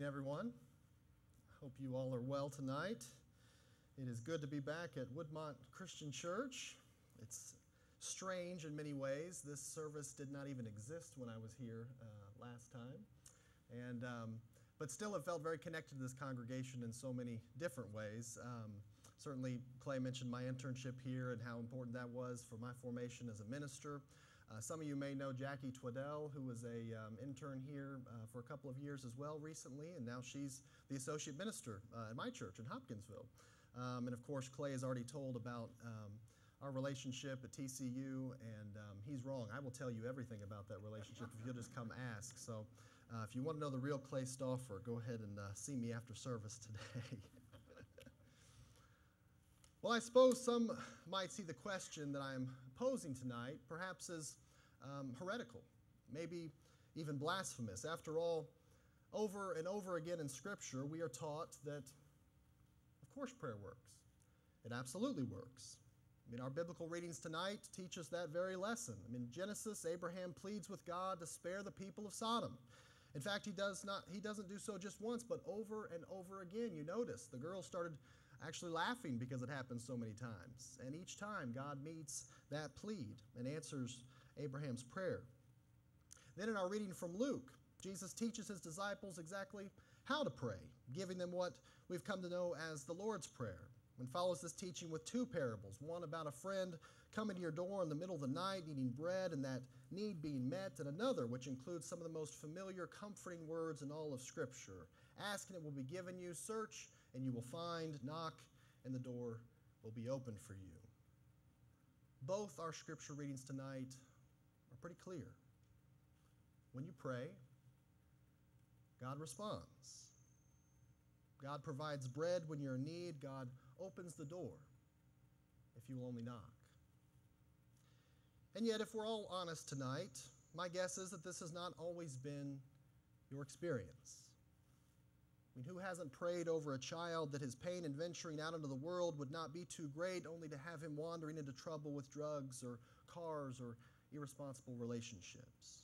Everyone. Hope you all are well tonight. It is good to be back at Woodmont Christian Church. It's strange in many ways. This service did not even exist when I was here last time. But still it felt very connected to this congregation in so many different ways. Certainly Clay mentioned my internship here and how important that was for my formation as a minister. Some of you may know Jackie Twaddell, who was an intern here for a couple of years as well recently, and now she's the associate minister at my church in Hopkinsville. And of course, Clay has already told about our relationship at TCU, and he's wrong. I will tell you everything about that relationship if you'll just come ask. So if you want to know the real Clay Stauffer, go ahead and see me after service today. Well, I suppose some might see the question that I'm posing tonight perhaps as heretical, maybe even blasphemous. After all, over and over again in Scripture, we are taught that, of course, prayer works. It absolutely works. I mean, our biblical readings tonight teach us that very lesson. I mean, in Genesis, Abraham pleads with God to spare the people of Sodom. In fact, he doesn't do so just once, but over and over again. You notice the girl started actually laughing because it happened so many times. And each time God meets that plead and answers Abraham's prayer. Then in our reading from Luke, Jesus teaches his disciples exactly how to pray, giving them what we've come to know as the Lord's Prayer, and follows this teaching with two parables, one about a friend coming to your door in the middle of the night needing bread and that need being met, and another which includes some of the most familiar, comforting words in all of Scripture. Ask and it will be given you, search and you will find, knock and the door will be opened for you. Both our Scripture readings tonight are pretty clear. When you pray, God responds. God provides bread when you're in need. God opens the door if you will only knock. And yet, if we're all honest tonight, my guess is that this has not always been your experience. I mean, who hasn't prayed over a child that his pain in venturing out into the world would not be too great only to have him wandering into trouble with drugs or cars or irresponsible relationships?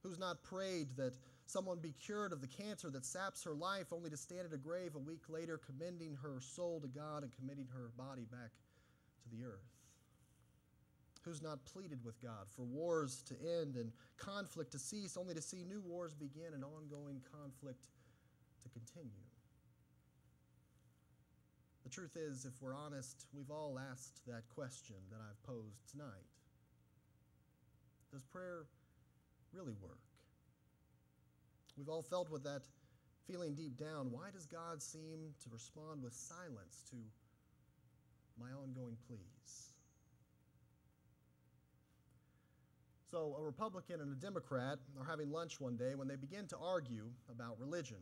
Who's not prayed that someone be cured of the cancer that saps her life only to stand at a grave a week later commending her soul to God and committing her body back to the earth? Who's not pleaded with God for wars to end and conflict to cease only to see new wars begin and ongoing conflict to continue? The truth is, if we're honest, we've all asked that question that I've posed tonight. Does prayer really work? We've all felt with that feeling deep down. Why does God seem to respond with silence to my ongoing pleas? So a Republican and a Democrat are having lunch one day when they begin to argue about religion.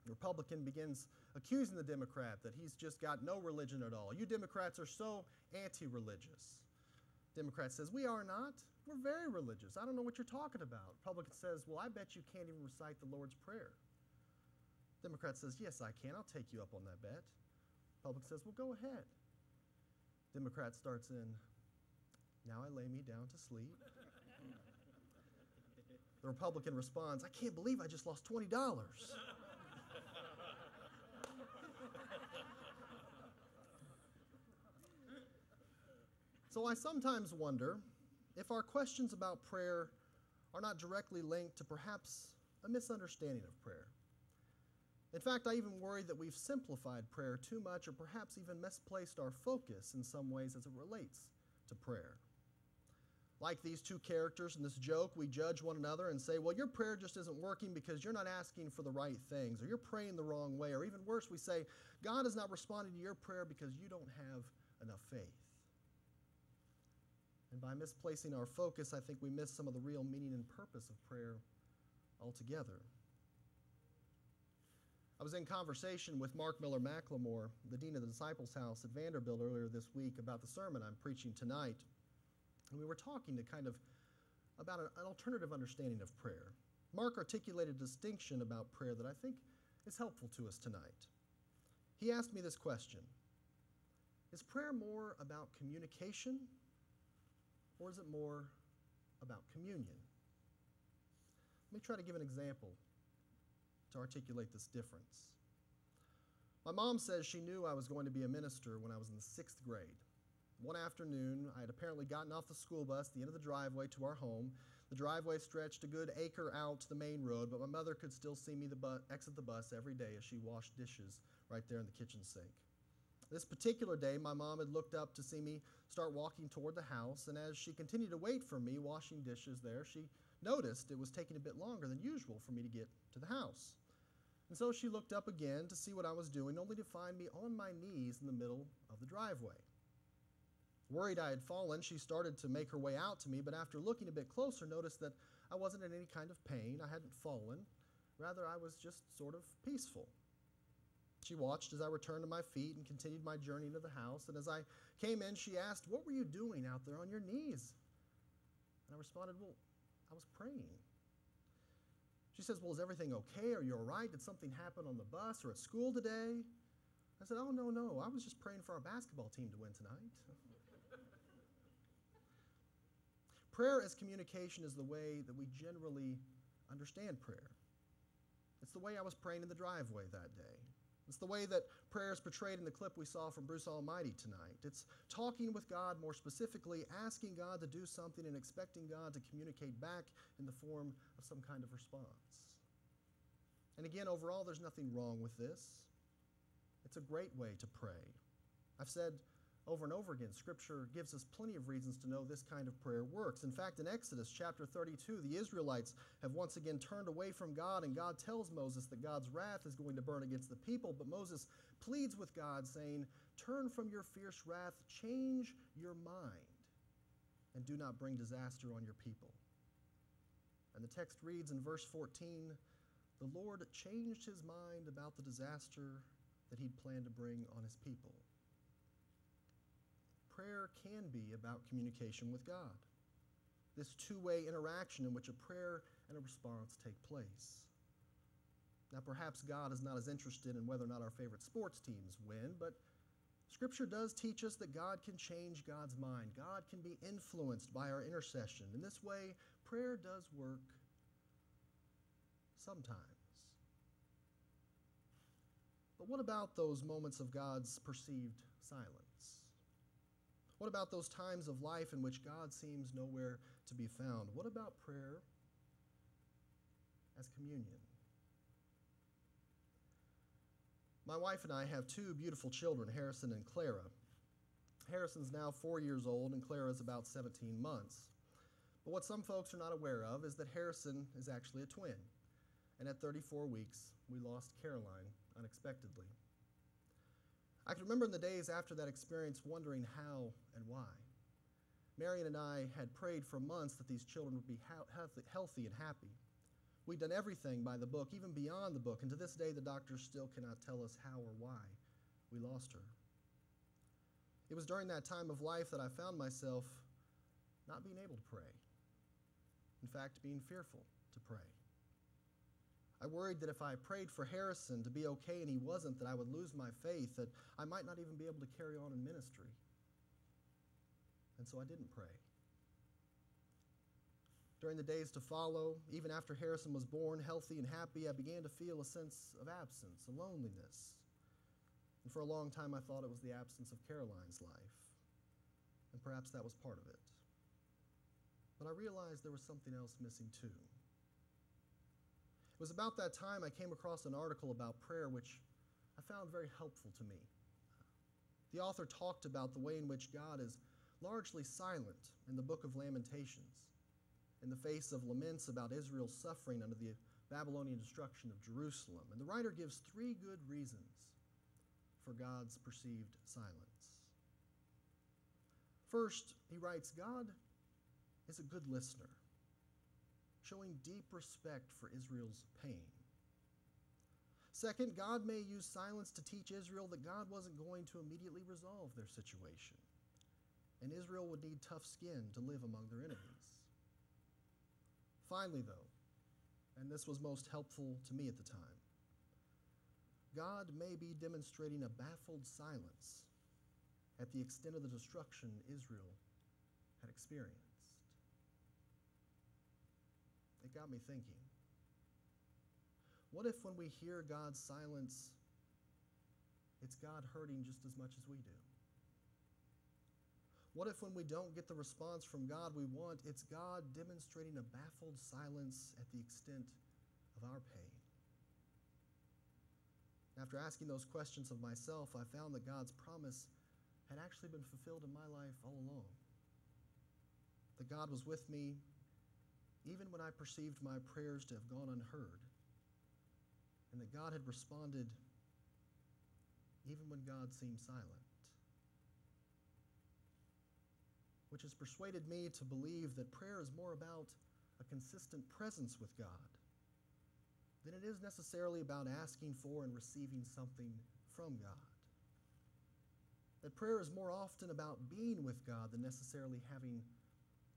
The Republican begins accusing the Democrat that he's just got no religion at all. You Democrats are so anti-religious. Democrat says, we are not. We're very religious. I don't know what you're talking about. Republican says, well, I bet you can't even recite the Lord's Prayer. Democrat says, yes, I can. I'll take you up on that bet. Republican says, well, go ahead. Democrat starts in, now I lay me down to sleep. The Republican responds, I can't believe I just lost $20. So I sometimes wonder if our questions about prayer are not directly linked to perhaps a misunderstanding of prayer. In fact, I even worry that we've simplified prayer too much or perhaps even misplaced our focus in some ways as it relates to prayer. Like these two characters in this joke, we judge one another and say, well, your prayer just isn't working because you're not asking for the right things, or you're praying the wrong way, or even worse, we say, God is not responding to your prayer because you don't have enough faith. And by misplacing our focus, I think we miss some of the real meaning and purpose of prayer altogether. I was in conversation with Mark Miller McLemore, the Dean of the Disciples House at Vanderbilt earlier this week about the sermon I'm preaching tonight. And we were talking about an alternative understanding of prayer. Mark articulated a distinction about prayer that I think is helpful to us tonight. He asked me this question: is prayer more about communication, or is it more about communion? Let me try to give an example. to articulate this difference. My mom says she knew I was going to be a minister when I was in the 6th grade. One afternoon, I had apparently gotten off the school bus at the end of the driveway to our home. The driveway stretched a good acre out to the main road, but my mother could still see me exit the bus every day as she washed dishes right there in the kitchen sink. This particular day, my mom had looked up to see me start walking toward the house, and as she continued to wait for me washing dishes there, she noticed it was taking a bit longer than usual for me to get to the house. And so she looked up again to see what I was doing, only to find me on my knees in the middle of the driveway. Worried I had fallen, she started to make her way out to me, but after looking a bit closer, noticed that I wasn't in any kind of pain. I hadn't fallen. Rather, I was just sort of peaceful. She watched as I returned to my feet and continued my journey into the house, and as I came in, she asked, "What were you doing out there on your knees?" And I responded, "Well, I was praying." She says, "Well, is everything okay? Are you all right? Did something happen on the bus or at school today?" I said, "Oh, no. I was just praying for our basketball team to win tonight." Prayer as communication is the way that we generally understand prayer. It's the way I was praying in the driveway that day. It's the way that prayer is portrayed in the clip we saw from Bruce Almighty tonight. It's talking with God, more specifically, asking God to do something and expecting God to communicate back in the form of some kind of response. And again, overall, there's nothing wrong with this. It's a great way to pray. I've said over and over again, Scripture gives us plenty of reasons to know this kind of prayer works. In fact, in Exodus chapter 32, the Israelites have once again turned away from God, and God tells Moses that God's wrath is going to burn against the people, but Moses pleads with God, saying, "Turn from your fierce wrath, change your mind, and do not bring disaster on your people." And the text reads in verse 14, "The Lord changed his mind about the disaster that he'd planned to bring on his people." Prayer can be about communication with God, this two-way interaction in which a prayer and a response take place. Now, perhaps God is not as interested in whether or not our favorite sports teams win, but Scripture does teach us that God can change God's mind. God can be influenced by our intercession. In this way, prayer does work sometimes. But what about those moments of God's perceived silence? What about those times of life in which God seems nowhere to be found? What about prayer as communion? My wife and I have two beautiful children, Harrison and Clara. Harrison's now 4 years old and Clara is about 17 months. But what some folks are not aware of is that Harrison is actually a twin. And at 34 weeks, we lost Caroline unexpectedly. I can remember in the days after that experience wondering how and why. Marion and I had prayed for months that these children would be healthy and happy. We'd done everything by the book, even beyond the book, and to this day the doctors still cannot tell us how or why we lost her. It was during that time of life that I found myself not being able to pray. In fact, being fearful to pray. I worried that if I prayed for Harrison to be okay and he wasn't, that I would lose my faith, that I might not even be able to carry on in ministry. And so I didn't pray. During the days to follow, even after Harrison was born healthy and happy, I began to feel a sense of absence, a loneliness. And for a long time I thought it was the absence of Caroline's life. And perhaps that was part of it. But I realized there was something else missing too. It was about that time I came across an article about prayer which I found very helpful to me. The author talked about the way in which God is largely silent in the book of Lamentations, in the face of laments about Israel's suffering under the Babylonian destruction of Jerusalem. And the writer gives 3 good reasons for God's perceived silence. First, he writes, God is a good listener, showing deep respect for Israel's pain. Second, God may use silence to teach Israel that God wasn't going to immediately resolve their situation, and Israel would need tough skin to live among their enemies. Finally, though, and this was most helpful to me at the time, God may be demonstrating a baffled silence at the extent of the destruction Israel had experienced. It got me thinking, What if when we hear God's silence, it's God hurting just as much as we do? What if when we don't get the response from God we want, it's God demonstrating a baffled silence at the extent of our pain? After asking those questions of myself, I found that God's promise had actually been fulfilled in my life all along. That God was with me even when I perceived my prayers to have gone unheard, and that God had responded even when God seemed silent. Which has persuaded me to believe that prayer is more about a consistent presence with God than it is necessarily about asking for and receiving something from God. That prayer is more often about being with God than necessarily having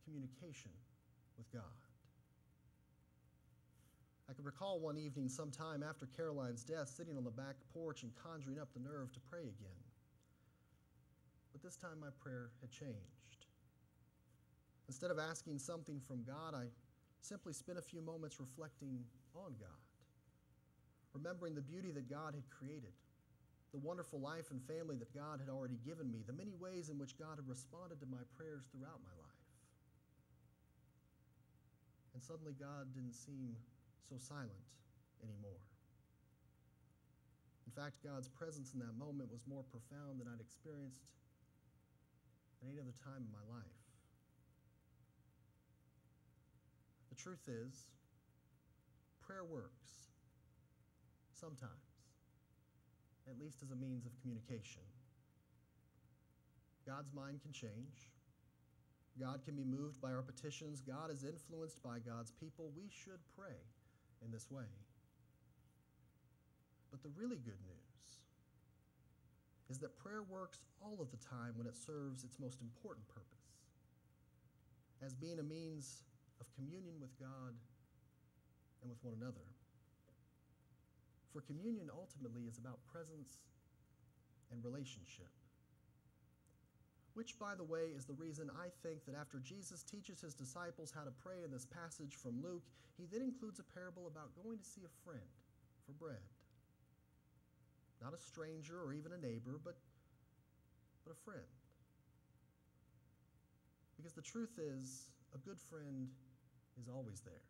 communication with God. I can recall one evening sometime after Caroline's death, sitting on the back porch and conjuring up the nerve to pray again. But this time my prayer had changed. Instead of asking something from God, I simply spent a few moments reflecting on God, remembering the beauty that God had created, the wonderful life and family that God had already given me, the many ways in which God had responded to my prayers throughout my life. And suddenly God didn't seem so silent anymore. In fact, God's presence in that moment was more profound than I'd experienced at any other time in my life. The truth is, prayer works, sometimes, at least as a means of communication. God's mind can change. God can be moved by our petitions. God is influenced by God's people. We should pray in this way. But the really good news is that prayer works all of the time when it serves its most important purpose, as being a means of communion with God and with one another. For communion ultimately is about presence and relationship. Which, by the way, is the reason I think that after Jesus teaches his disciples how to pray in this passage from Luke, he then includes a parable about going to see a friend for bread. Not a stranger or even a neighbor, but a friend. Because the truth is, a good friend is always there.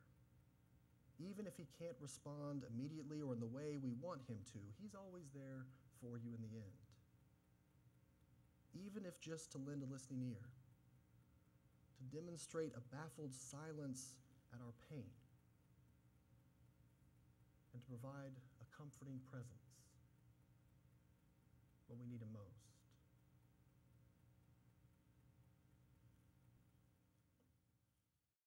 Even if he can't respond immediately or in the way we want him to, he's always there for you in the end. Even if just to lend a listening ear, to demonstrate a baffled silence at our pain, and to provide a comforting presence